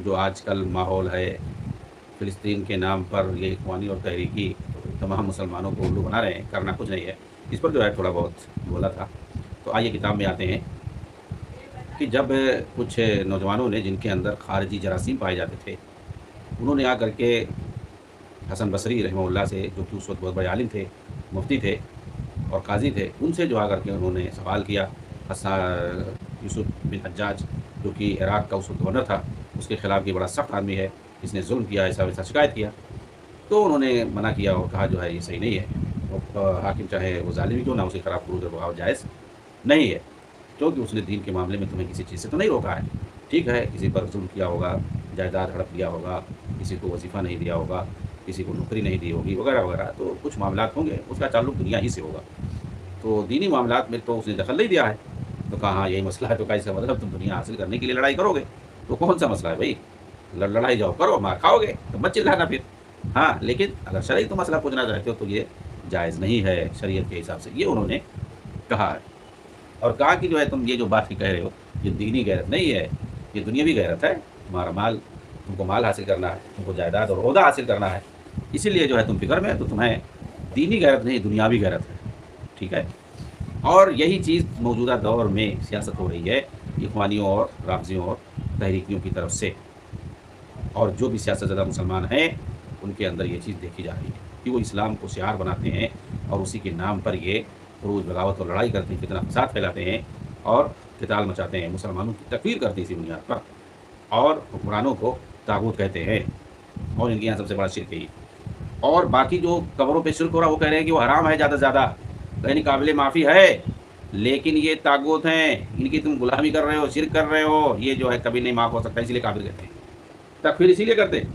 جو آج کل ماحول ہے فلسطین کے نام پر یہ اخوانی اور تحریکی تمام مسلمانوں کو الو بنا رہے ہیں، کرنا کچھ نہیں ہے، اس پر جو ہے تھوڑا بہت بولا تھا۔ تو آئیے کتاب میں آتے ہیں کہ جب کچھ نوجوانوں نے جن کے اندر خارجی جراثیم پائے جاتے تھے، انہوں نے آ کر کے حسن بصری رحمہ اللہ سے، جو کہ اس وقت بہت بڑے عالم تھے، مفتی تھے اور قاضی تھے، ان سے جو آ کر کے انہوں نے سوال کیا۔ یوسف بن حجاج جو کہ عراق کا اس وقت گورنر تھا، اس کے خلاف یہ بڑا سخت آدمی ہے، اس نے ظلم کیا، ایسا ویسا شکایت کیا۔ تو انہوں نے منع کیا اور کہا جو ہے یہ صحیح نہیں ہے، اور حاکم چاہے وہ ظالم کیوں نہ، اسے خراب فروغ اور بغاوت جائز نہیں ہے، کیونکہ اس نے دین کے معاملے میں تمہیں کسی چیز سے تو نہیں روکا ہے۔ ٹھیک ہے، کسی پر ظلم کیا ہوگا، جائیداد ہڑپ لیا ہوگا، کسی کو وظیفہ نہیں دیا ہوگا، کسی کو نوکری نہیں دی ہوگی وغیرہ وغیرہ، تو کچھ معاملات ہوں گے، اس کا تعلق دنیا ہی سے ہوگا۔ تو دینی معاملات میں تو اس نے دخل نہیں دیا ہے۔ تو کہا ہاں یہی مسئلہ ہے، تو کیسا مطلب تم دنیا حاصل کرنے کے لیے لڑائی کرو گے؟ تو کون سا مسئلہ ہے بھائی؟ لڑائی جاؤ کرو، مار کھاؤ گے تو مت چلانا پھر۔ ہاں لیکن اگر شرعی تو مسئلہ پوچھنا چاہتے ہو تو یہ جائز نہیں ہے شریعت کے حساب سے، یہ انہوں نے کہا ہے۔ اور کہا کہ جو ہے تم یہ جو بات کہہ رہے ہو یہ دینی غیرت نہیں ہے، یہ دنیاوی غیرت ہے۔ تمہارا مال، تم کو مال حاصل کرنا ہے، تم کو جائیداد اور عہدہ حاصل کرنا ہے، اسی لیے جو ہے تم فکر میں ہے، تو تمہیں دینی غیرت نہیں دنیاوی غیرت ہے۔ ٹھیک ہے، اور یہی چیز موجودہ دور میں سیاست ہو رہی ہے اخوانیوں اور رافضیوں اور تحریکیوں کی طرف سے، اور جو بھی سیاست زدہ مسلمان ہیں ان کے اندر یہ چیز دیکھی جا رہی ہے کہ وہ اسلام کو شعار بناتے ہیں اور اسی کے نام پر یہ فروج بغاوت اور لڑائی کرتے ہیں، فتنہ فساد پھیلاتے ہیں اور قتال مچاتے ہیں، مسلمانوں کی تکفیر کرتے ہیں اسی بنیاد پر، اور حکمرانوں کو طاغوت کہتے ہیں، اور ان کے یہاں سب سے بڑا شرک ہے۔ اور باقی جو قبروں پہ شرک ہو رہا ہے وہ کہہ رہے ہیں کہ وہ حرام ہے زیادہ سے زیادہ، یعنی قابل معافی ہے، لیکن یہ طاغوت ہیں، ان کی تم غلامی کر رہے ہو، شرک کر رہے ہو، یہ جو ہے کبھی نہیں معاف ہو سکتا، اسی لیے کافر کہتے ہیں، تکفیر اسی لیے کرتے ہیں۔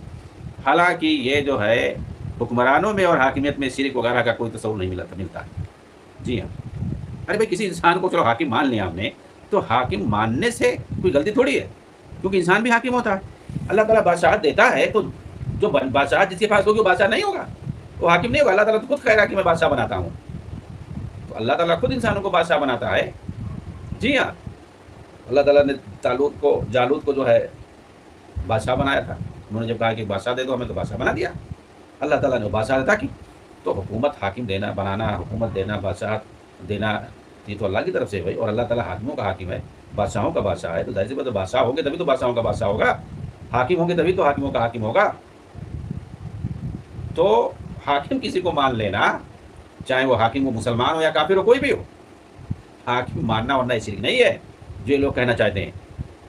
حالانکہ یہ جو ہے حکمرانوں میں اور حاکمیت میں شرک وغیرہ کا کوئی تصور نہیں ملتا ہے۔ جی ہاں، ارے بھائی کسی انسان کو چلو حاکم مان لیا ہم نے، تو حاکم ماننے سے کوئی غلطی تھوڑی ہے، کیونکہ انسان بھی حاکم ہوتا ہے۔ اللہ تعالیٰ بادشاہت دیتا ہے تو جو بادشاہت جس کے پاس ہوگی وہ بادشاہ نہیں ہوگا، وہ حاکم نہیں ہوگا۔ اللہ تعالیٰ تو خود کہہ رہا کہ میں بادشاہ بناتا ہوں، تو اللہ تعالیٰ خود انسانوں کو بادشاہ بناتا ہے۔ جی ہاں، اللہ تعالیٰ نے جالوت کو جو ہے بادشاہ بنایا تھا، انہوں نے جب کہا کہ بادشاہ دے دو ہمیں، تو بادشاہ بنا دیا، اللہ تعالیٰ نے بادشاہ عطا کی۔ تو حکومت حاکم دینا، بنانا، حکومت دینا، بادشاہ دینا، یہ تو اللہ کی طرف سے ہے بھائی، اور اللہ تعالیٰ حاکموں کا حاکم ہے، بادشاہوں کا بادشاہ ہے، تو ظاہر سی بات ہے بادشاہ ہوں گے تبھی تو بادشاہوں کا بادشاہ ہوگا، حاکم ہوں گے تبھی تو حاکموں کا حاکم ہوگا۔ تو حاکم کسی کو مان لینا، چاہے وہ حاکم وہ مسلمان ہو یا کافر ہو، کوئی بھی ہو، حاکم ماننا ورنہ شرک نہیں ہے جو یہ لوگ کہنا چاہتے ہیں۔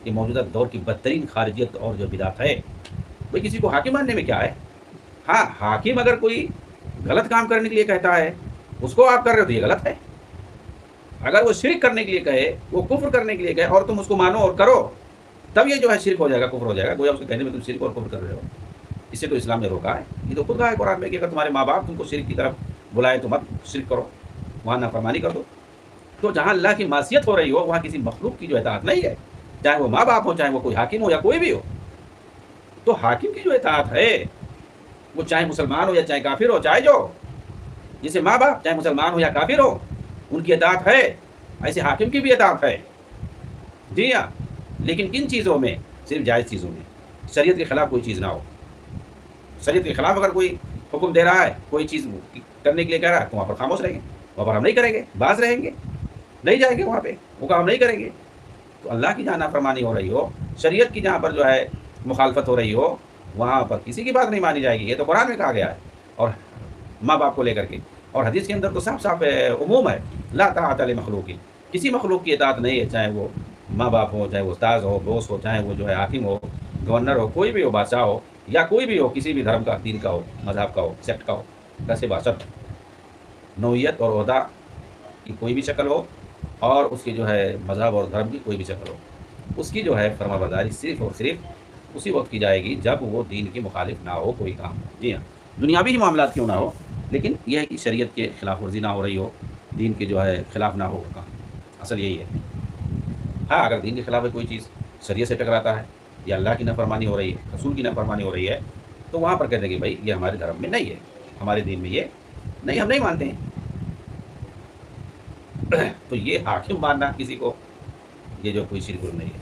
یہ موجودہ دور کی بدترین خارجیت اور جو بدعت ہے، بھائی کسی کو حاکم ماننے میں کیا ہے؟ ہاں حاکم اگر کوئی غلط کام کرنے کے لیے کہتا ہے، اس کو آپ کر رہے ہو تو یہ غلط ہے۔ اگر وہ شرک کرنے کے لیے کہے، وہ کفر کرنے کے لیے کہے، اور تم اس کو مانو اور کرو، تب یہ جو ہے شرک ہو جائے گا، کفر ہو جائے گا، گویا اس کے کہنے میں تم شرک اور کفر کر رہے ہو۔ اسے تو اسلام نے روکا ہے، یہ تو خود کہا ہے قرآن میں کہ اگر تمہارے ماں باپ تم کو شرک کی طرف بلائے تو مت شرک کرو، وہاں نافرمانی کر دو۔ تو جہاں اللہ کی معصیت ہو رہی ہو وہاں کسی مخلوق کی جو اطاعت نہیں ہے، چاہے وہ ماں باپ ہو، چاہے وہ کوئی حاکم ہو یا کوئی بھی ہو۔ تو حاکم کی جو اطاعت ہے وہ چاہے مسلمان ہو یا چاہے کافر ہو، چاہے جو جسے ماں باپ چاہے مسلمان ہو یا کافر ہو ان کی اطاعت ہے، ایسے حاکم کی بھی اطاعت ہے۔ جی ہاں، لیکن کن چیزوں میں؟ صرف جائز چیزوں میں، شریعت کے خلاف کوئی چیز نہ ہو۔ شریعت کے خلاف اگر کوئی حکم دے رہا ہے، کوئی چیز کرنے کے لیے کہہ رہا ہے، تو وہاں پر خاموش رہیں گے، وہاں پر ہم نہیں کریں گے، باز رہیں گے، نہیں جائیں گے وہاں پہ، وہ کام نہیں کریں گے۔ تو اللہ کی جہاں نافرمانی ہو رہی ہو، شریعت کی جہاں پر جو ہے مخالفت ہو رہی ہو، وہاں پر کسی کی بات نہیں مانی جائے گی۔ یہ تو قرآن میں کہا گیا ہے، اور ماں باپ کو لے کر کے، اور حدیث کے اندر تو صاف صاف عموم ہے، لا طاعۃ لمخلوق، کسی مخلوق کی اطاعت نہیں ہے، چاہے وہ ماں باپ ہو، چاہے وہ استاد ہو، دوست ہو، چاہے وہ جو ہے حاکم ہو، گورنر ہو، کوئی بھی ہو، بادشاہ ہو، یا کوئی بھی ہو، کسی بھی دھرم کا، دین کا ہو، مذہب کا ہو، سیکٹ کا ہو، کیسے باشد نوعیت اور عہدہ کی کوئی بھی شکل ہو، اور اس کی جو ہے مذہب اور دھرم کی کوئی بھی شکل ہو، اس کی جو ہے فرما برداری صرف اور صرف اسی وقت کی جائے گی جب وہ دین کے مخالف نہ ہو کوئی کام۔ جی ہاں، دنیاوی ہی معاملات کیوں نہ ہو، لیکن یہ ہے کہ شریعت کے خلاف ورزی نہ ہو رہی ہو، دین کے جو ہے خلاف نہ ہو کام، اصل یہی ہے۔ ہاں اگر دین کے خلاف ہے کوئی چیز، شریعت سے ٹکراتا ہے، یا اللہ کی نافرمانی ہو رہی ہے، رسول کی نافرمانی ہو رہی ہے، تو وہاں پر کہتے ہیں کہ بھائی یہ ہمارے دھرم میں نہیں ہے، ہمارے دین میں یہ نہیں، ہم نہیں مانتے ہیں۔ تو یہ حاکم ماننا کسی کو، یہ جو کوئی شرک نہیں ہے۔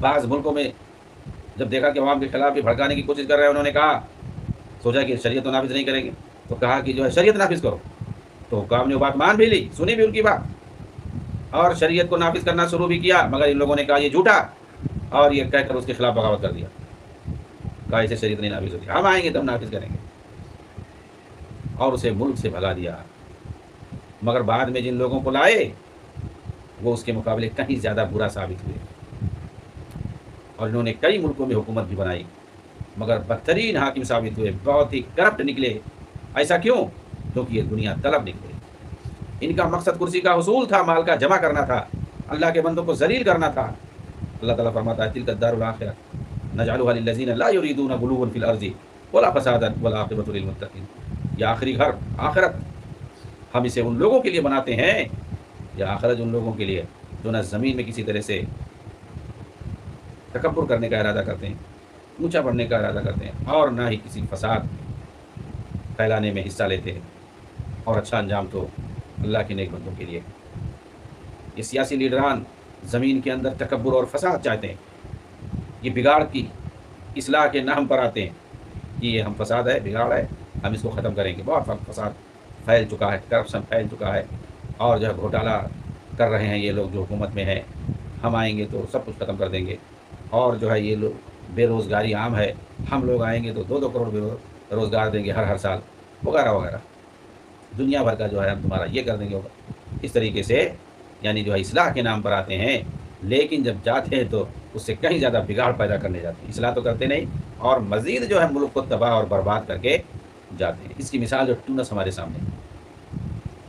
بعض ملکوں میں جب دیکھا کہ عوام کے خلاف بھی بھڑکانے کی کوشش کر رہے ہیں، انہوں نے کہا، سوچا کہ شریعت تو نافذ نہیں کریں گے، تو کہا کہ جو ہے شریعت نافذ کرو. تو حکام نے وہ بات مان بھی لی، سنی بھی ان کی بات، اور شریعت کو نافذ کرنا شروع بھی کیا. مگر ان لوگوں نے کہا یہ جھوٹا، اور یہ کہہ کر اس کے خلاف بغاوت کر دیا. کہا اسے شریعت نہیں نافذ ہوتی، ہم آئیں گے تب نافذ کریں گے، اور اسے ملک سے بھگا دیا. مگر بعد میں جن لوگوں کو لائے وہ اس کے مقابلے کہیں زیادہ برا ثابت ہوئے، اور انہوں نے کئی ملکوں میں حکومت بھی بنائی، مگر بدترین حاکم ثابت ہوئے، بہت ہی کرپٹ نکلے. ایسا کیوں؟ کیونکہ یہ دنیا طلب نکلے. ان کا مقصد کرسی کا حصول تھا، مال کا جمع کرنا تھا، اللہ کے بندوں کو ذلیل کرنا تھا. اللہ تعالیٰ فرماتا ہے تلک الدار الآخرہ نجعلها للذین لا یریدون غلوا فی الارض ولا فسادا والعاقبۃ للمتقین. یہ آخری گھر آخرت ہم اسے ان لوگوں کے لیے بناتے ہیں، یا آخرت ان لوگوں کے لیے جو نہ زمین میں کسی طرح سے تکبر کرنے کا ارادہ کرتے ہیں، اونچا بڑھنے کا ارادہ کرتے ہیں، اور نہ ہی کسی فساد پھیلانے میں حصہ لیتے ہیں. اور اچھا انجام تو اللہ کے نیک بندوں کے لیے. یہ سیاسی لیڈران زمین کے اندر تکبر اور فساد چاہتے ہیں، یہ بگاڑ کی اصلاح کے نام پر آتے ہیں کہ یہ ہم فساد ہے، بگاڑ ہے، ہم اس کو ختم کریں گے. بہت فساد پھیل چکا ہے، کرپشن پھیل چکا ہے، اور جو ہے گھوٹالہ کر رہے ہیں یہ لوگ جو حکومت میں ہیں. ہم آئیں گے تو سب کچھ ختم کر دیں گے، اور جو ہے یہ لوگ بے روزگاری عام ہے، ہم لوگ آئیں گے تو 2-2 کروڑ بے روزگار دیں گے ہر سال، وغیرہ وغیرہ. دنیا بھر کا جو ہے ہم تمہارا یہ کر دیں گے. اس طریقے سے یعنی جو ہے اصلاح کے نام پر آتے ہیں، لیکن جب جاتے ہیں تو اس سے کہیں زیادہ بگاڑ پیدا کرنے جاتے ہیں. اصلاح تو کرتے نہیں، اور مزید جو ہے ملک کو تباہ اور برباد کر کے جاتے ہیں. اس کی مثال جو ٹونس ہمارے سامنے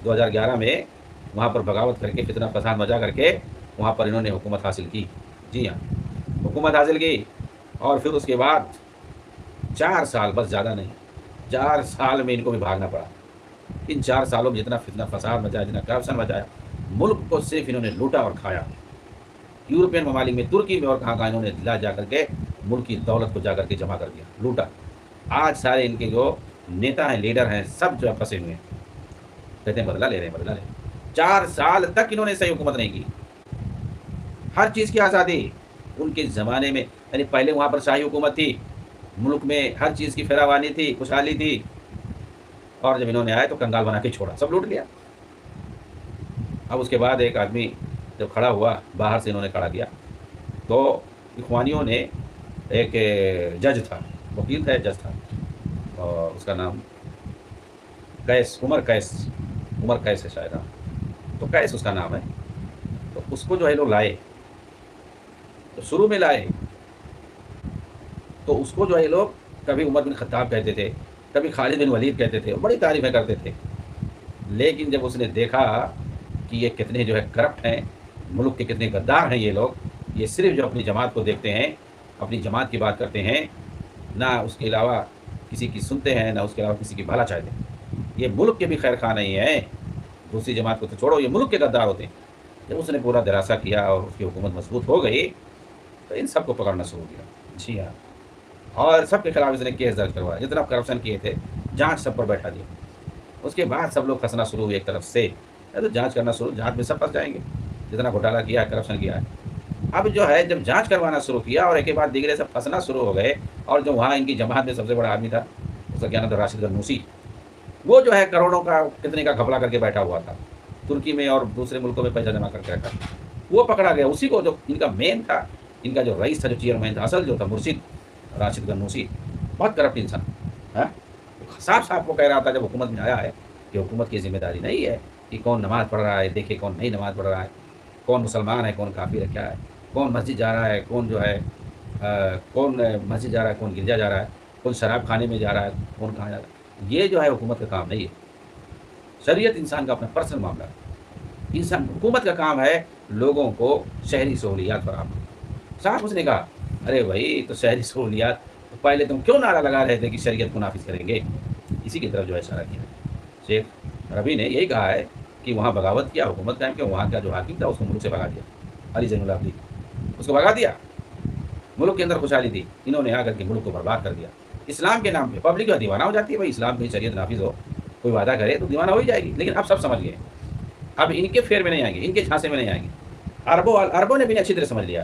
2011 میں وہاں پر بغاوت کر کے فتنہ فساد مچا کر کے وہاں پر انہوں نے حکومت حاصل کی. جی ہاں، حکومت حاصل کی، اور پھر اس کے بعد 4 سال، بس زیادہ نہیں، 4 سال میں ان کو بھی بھاگنا پڑا. ان 4 سالوں میں جتنا فتنہ فساد مچایا، جتنا کرپشن مچایا، ملک کو صرف انہوں نے لوٹا اور کھایا. یورپین ممالک میں، ترکی میں اور کہاں انہوں نے دلا جا کر کے ملک کی دولت کو جا کر کے جمع کر دیا، لوٹا. آج سارے ان کے جو نیتا ہیں، لیڈر ہیں، سب جو ہے پھنسے ہوئے ہیں، کہتے ہیں بدلہ لے رہے ہیں، بدلہ لے رہے ہیں. 4 سال تک انہوں نے صحیح حکومت نہیں کی. ہر چیز کی آزادی ان کے زمانے میں، یعنی پہلے وہاں پر شاہی حکومت تھی، ملک میں ہر چیز کی فراوانی تھی، خوشحالی تھی، اور جب انہوں نے آئے تو کنگال بنا کے چھوڑا، سب لوٹ لیا. اب اس کے بعد ایک آدمی جب کھڑا ہوا، باہر سے انہوں نے کھڑا کیا، تو اخوانیوں نے، ایک جج تھا، وکیل تھا، جج تھا، اور اس کا نام عمر قیس ہے شاید. تو قیس اس کا نام ہے. تو اس کو جو ہے لوگ لائے، تو شروع میں لائے تو اس کو جو ہے لوگ کبھی عمر بن خطاب کہتے تھے، کبھی خالد بن ولید کہتے تھے، بڑی تعریفیں کرتے تھے. لیکن جب اس نے دیکھا کہ یہ کتنے جو ہے کرپٹ ہیں، ملک کے کتنے غدار ہیں یہ لوگ، یہ صرف جو اپنی جماعت کو دیکھتے ہیں، اپنی جماعت کی بات کرتے ہیں، نہ اس کے علاوہ کسی کی سنتے ہیں، نہ اس کے علاوہ کسی کی بھلا چاہتے ہیں، یہ ملک کے بھی خیر خواہ نہیں ہیں. دوسری جماعت کو تو چھوڑو، یہ ملک کے غدار ہوتے ہیں. جب اس نے پورا دراسہ کیا اور اس کی حکومت مضبوط ہو گئی تو ان سب کو پکڑنا شروع کیا. جی ہاں، اور سب کے خلاف اس نے کیس درج کروایا، جتنا کرپشن کیے تھے، جانچ سب پر بیٹھا دیا. اس کے بعد سب لوگ پھنسنا شروع ہوئے ایک طرف سے، تو جانچ کرنا شروع، جانچ میں سب پھنس جائیں گے جتنا گھوٹالہ کیا ہے، کرپشن کیا ہے. اب جو ہے جب جانچ کروانا شروع کیا اور ایک کے بعد دیگرے سب پھنسنا شروع ہو گئے، اور جو وہاں ان کی جماعت میں سب سے بڑا آدمی تھا، اس کا کیا نام تھا، راشد غنوشی، وہ جو ہے کروڑوں کا کتنے کا گھپلا کر کے بیٹھا ہوا تھا، ترکی میں اور دوسرے ملکوں میں پیسہ جمع کر کے رکھا، وہ پکڑا گیا. اسی کو جو ان کا مین تھا، ان کا جو رئیس تھا، جو چیئرمین تھا، اصل جو تھا، مرشد راشد غنوشی، بہت کرپٹ انسان ہے. صاف وہ کہہ رہا تھا جب حکومت میں آیا ہے کہ حکومت کی ذمہ داری نہیں ہے کہ کون نماز پڑھ رہا ہے، دیکھے کون نہیں نماز پڑھ رہا ہے، کون مسلمان ہے، کون کافر ہے، کیا ہے، کون مسجد جا رہا ہے، کون جو ہے کون مسجد جا رہا ہے، کون گرجا جا رہا ہے، کون شراب کھانے میں جا رہا ہے، کون کہاں جا رہا ہے. یہ جو ہے حکومت کا کام نہیں ہے. شریعت انسان کا اپنا پرسنل معاملہ ہے. حکومت کا کام ہے لوگوں کو شہری سہولیات فراہم. صاحب اس نے کہا، ارے بھائی تو شہری سہولیات، تو پہلے تم کیوں نعرہ لگا رہے تھے کہ شریعت کو نافذ کریں گے؟ اسی کی طرف جو ہے اشارہ کیا. شیخ ربی نے یہی کہا ہے کہ وہاں بغاوت کیا، حکومت قائم کیا، وہاں کا جو حاکم تھا اس کو ملک سے بھگا دیا. علی زین العابدین اس کو بھگا دیا. ملک کے اندر خوشحالی تھی، انہوں نے آ کر کے ملک کو برباد کر دیا. اسلام کے نام پہ پبلک جو دیوانہ ہو جاتی ہے. بھائی اسلام کی شریعت نافذ ہو، کوئی وعدہ کرے تو دیوانہ ہو ہی جائے گی. لیکن اب سب سمجھ گئے، اب ان کے فیر میں نہیں آئیں گے، ان کے جھانسے میں نہیں آئیں گے. عربوں نے بھی اچھی طرح سمجھ لیا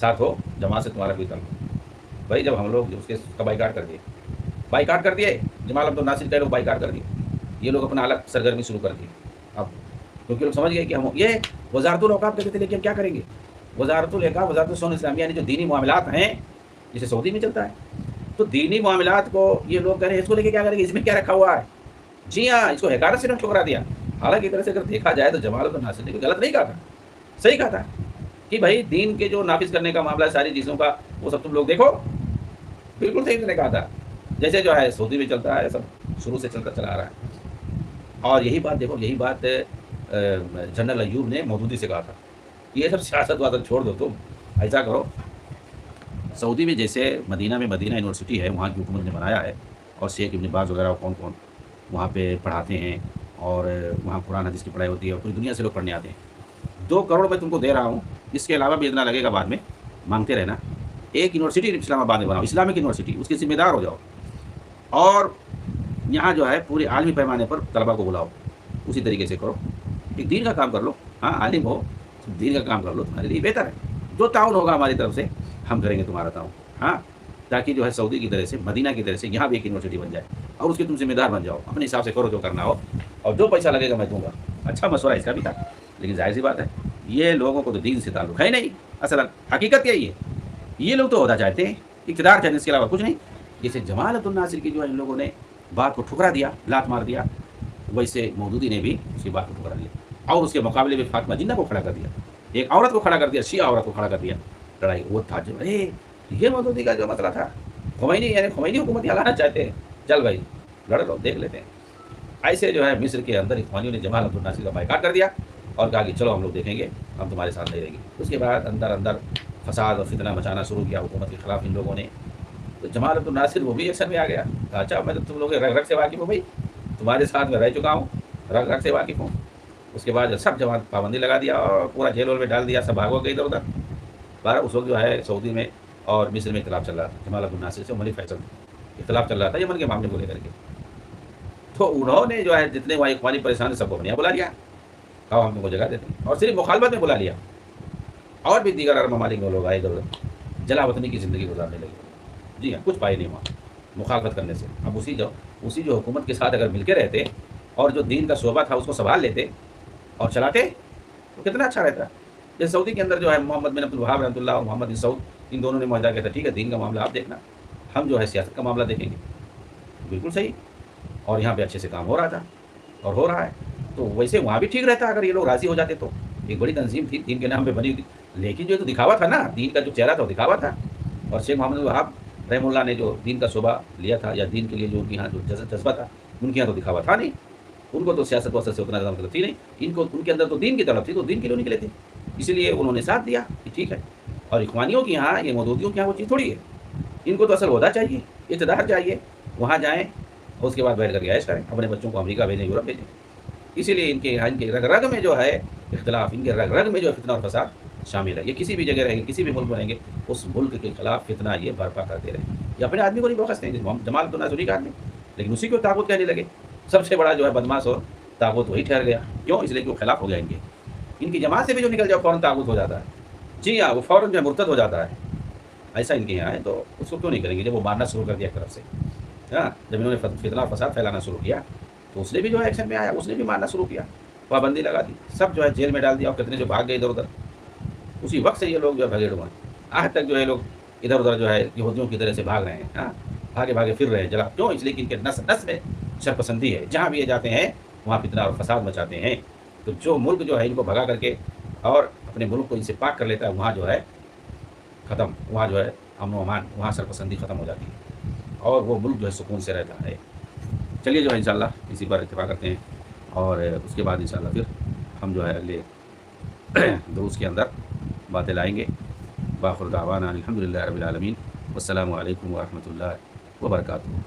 ساتھ ہو جماعت سے تمہارا کوئی تعلق نہیں۔ بھائی جب ہم لوگ اس کا بائیکاٹ کر دیے جمال عبد الناصر کا لوگ بائیکاٹ کر دیے، یہ لوگ اپنا الگ سرگرمی شروع کر دی اب، کیونکہ لوگ سمجھ گئے کہ ہم یہ وزارت الاوقاف کہتے تھے لیکن کیا کریں گے؟ وزارت الاوقاف وزارت الشؤون الاسلامیہ یعنی جو دینی معاملات ہیں جسے سعودی میں چلتا ہے، تو دینی معاملات کو یہ لوگ کہہ رہے ہیں اس کو لے کے کیا کریں گے، اس میں کیا رکھا ہوا ہے؟ جی ہاں، اس کو حکارت سے نے ٹھکرا دیا۔ حالانکہ ایک طرح سے اگر دیکھا جائے تو جمال عبد الناصر نے غلط نہیں کہا تھا، صحیح کہا تھا کہ بھائی دین کے جو نافذ کرنے کا معاملہ ہے ساری چیزوں کا وہ سب تم لوگ دیکھو، بالکل صحیح نے کہا تھا، جیسے جو ہے سعودی میں چلتا ہے سب شروع سے چلتا چلا آ رہا ہے۔ اور یہی بات دیکھو، یہی بات جنرل ایوب نے مودودی سے کہا تھا کہ یہ سب سیاست وادت چھوڑ دو، تم ایسا کرو۔ سعودی میں جیسے مدینہ میں مدینہ یونیورسٹی ہے، وہاں کی حکومت نے بنایا ہے، اور شیخ ابن باز وغیرہ کون کون وہاں پہ پڑھاتے ہیں، اور وہاں قرآن حدیث کی پڑھائی ہوتی ہے اور پوری دنیا سے لوگ پڑھنے آتے ہیں۔ 2 کروڑ میں تم کو دے رہا ہوں، اس کے علاوہ بھی اتنا لگے گا بعد میں، مانگتے رہنا۔ ایک یونیورسٹی اسلام آباد میں بناؤ، اسلامک یونیورسٹی، اس کے ذمہ دار ہو جاؤ، اور یہاں جو ہے پورے عالمی پیمانے پر طلبا کو بلاؤ، اسی طریقے سے کرو، ایک دین کا کام کر لو۔ ہاں عالم ہو، دین کا کام کر لو، تمہارے لیے بہتر ہے۔ جو تعاون ہوگا ہماری طرف سے ہم کریں گے تمہارا تعاون، ہاں، تاکہ جو ہے سعودی کی طرح سے مدینہ کی طرح سے یہاں بھی ایک یونیورسٹی بن جائے، اور اس کے تم ذمہ دار بن جاؤ، اپنے حساب سے کرو جو کرنا ہو، اور جو پیسہ لگے گا میں دوں گا۔ اچھا مشورہ اس کا بھی تھا، لیکن ظاہر سی بات ہے یہ لوگوں کو تو دین سے تعلق ہے نہیں، اصل حقیقت یہی ہے، یہ لوگ تو عہدہ چاہتے ہیں، اقتدار چاہتے ہیں، اس کے علاوہ کچھ نہیں۔ جیسے جمال عبد الناصر کی جو ہے ان لوگوں نے بات کو ٹھکرا دیا، لات مار دیا، ویسے مودودی نے بھی اس کی بات کو ٹھکرا دیا، اور اس کے مقابلے میں فاطمہ جنہ کو کھڑا کر دیا، ایک عورت کو کھڑا کر دیا، شیعہ عورت کو کھڑا کر دیا، لڑائی وہ تھا جو یہ مودودی کا جو مسئلہ تھا، خمینی حکومت یہاں لانا چاہتے ہیں، چل بھائی لڑ لو، دیکھ لیتے ہیں۔ ایسے جو ہے مصر کے اندر اخوانیوں نے جمال عبد الناصر کا بائیکاٹ کر دیا اور کہا کہ چلو ہم لوگ دیکھیں گے، ہم تمہارے ساتھ نہیں رہیں گے۔ اس کے بعد اندر فساد اور فتنہ مچانا شروع کیا حکومت کے خلاف ان لوگوں نے، تو جمال عبد الناصر وہ بھی ایکشن میں آ گیا، کہا اچھا میں تو تم لوگ رگ رگ سے واقف ہوں، بھائی تمہارے ساتھ میں رہ چکا ہوں، رگ رگ سے واقف ہوں۔ اس کے بعد سب جماعت پابندی لگا دیا اور پورا جیل میں ڈال دیا، سب بھاگو گئی ادھر ادھر۔ بارہ اس وقت جو ہے سعودی میں اور مصر میں اختلاف چل رہا تھا، جمال عبد الناصر سے ملک فیصل اختلاف چل رہا تھا یمن کے معاملے کو لے کر کے، تو انہوں نے جو ہے جتنے وہاں اخوانی پریشان سب کو اپنے یہاں بلا لیا، کہا ہم تم کو جگہ دیتے ہیں، اور صرف مخالفت میں بلا لیا، اور بھی دیگر عرب ممالک میں لوگ آئے ادھر ادھر جلا وطنی کی زندگی گزارنے لگے۔ جی ہاں، کچھ پائے نہیں وہاں مخالفت کرنے سے۔ اب اسی جو حکومت کے ساتھ اگر مل کے رہتے اور جو دین کا شعبہ تھا اس کو سنبھال لیتے اور چلاتے تو کتنا اچھا رہتا۔ جیسے سعودی کے اندر جو ہے محمد بن عبد الوہاب رحمۃ اللہ اور محمد بن سعود، ان دونوں نے معاہدہ کیا تھا، ٹھیک ہے دین کا معاملہ آپ دیکھنا، ہم جو ہے سیاست کا معاملہ دیکھیں گے، بالکل صحیح، اور یہاں پہ اچھے سے کام ہو رہا تھا اور ہو رہا ہے۔ تو ویسے وہاں بھی ٹھیک رہتا اگر یہ لوگ راضی ہو جاتے، تو ایک بڑی تنظیم تھی دین کے نام پہ بنی ہوئی، لیکن جو تو دکھاوا تھا نا، دین کا جو چہرہ تھا وہ دکھاوا تھا، اور شیخ محمد الوہاب رحم اللہ نے جو دین کا شعبہ لیا تھا یا دین کے لیے جو ان کے یہاں جو جذبہ تھا، ان کے یہاں تو دکھاوا تھا نہیں، ان کو تو سیاست وسط سے اتنا زیادہ مطلب تھی نہیں، ان کے اندر تو دین کی طرف تھی، تو دین کے لیے نکلے تھے، اسی لیے انہوں نے ساتھ دیا کہ ٹھیک ہے۔ اور اخوانیوں کے یہاں یہ مودودیوں کے یہاں وہ چیز تھوڑی ہے، ان کو تو اصل عہدہ چاہیے، اقتدار چاہیے، وہاں جائیں اور اس کے بعد بیٹھ کر کے عیش کریں، اپنے بچوں کو امریکہ بھیجیں، یورپ بھیجیں۔ اسی لیے ان کے رگ رگ میں جو ہے اختلاف، ان کے رگ رگ میں جو فتنہ اور فساد شامل ہے۔ یہ کسی بھی جگہ رہیں گے، کسی بھی ملک میں رہیں گے، اس ملک کے خلاف فتنہ یہ برپا کرتے رہیں۔ یہ اپنے آدمی کو نہیں بوقستے ہیں، جمال عبد الناصر کا آدمی، لیکن اسی کو طاغوت کہنے لگے، سب سے بڑا جو ہے بدماش اور طاغوت وہی ٹھہر گیا، کیوں؟ اس لیے کہ وہ خلاف ہو گیا ان کی جماعت سے بھی جو نکل جاؤ فوراً طاغوت ہو جاتا ہے، جی ہاں، وہ فوراً جو ہے مرتد ہو جاتا ہے، ایسا ان کے یہاں ہے۔ تو اس کو کیوں نہیں کریں گے جب وہ مارنا شروع کر دیا ایک طرف سے، ہاں، جب انہوں نے فتنہ اور فساد پھیلانا شروع کیا تو اس نے بھی جو ہے ایکشن میں آیا، اس نے بھی مارنا شروع کیا، پابندی لگا دی، سب جو ہے جیل میں ڈال دیا، اور کتنے جو بھاگ گئے ادھر ادھر۔ اسی وقت سے یہ لوگ جو ہے بھگیڑ ہوئے ہیں، آج تک جو ہے لوگ ادھر ادھر جو ہے یہودیوں کی طرح سے بھاگ رہے ہیں، ہاں، بھاگے بھاگے پھر رہے ہیں جلا، کیوں؟ اس لیے کہ ان کے نس نس میں شرپسندی ہے، جہاں بھی یہ جاتے ہیں وہاں فتنہ اور فساد مچاتے ہیں۔ تو جو ملک جو ہے ان کو بھگا کر کے اور اپنے ملک کو ان سے پاک کر لیتا ہے، وہاں جو ہے ختم، وہاں جو ہے امن و امان، وہاں سرپسندی ختم ہو جاتی ہے، اور وہ ملک جو ہے سکون سے رہتا ہے۔ چلیے جو ہے انشاءاللہ اسی پر اتفاق کرتے ہیں، اور اس کے بعد انشاءاللہ پھر ہم جو ہے اگلے دروس کے اندر باتیں لائیں گے۔ باخر دعوانا الحمدللہ رب العالمین، والسلام علیکم ورحمۃ اللہ وبرکاتہ۔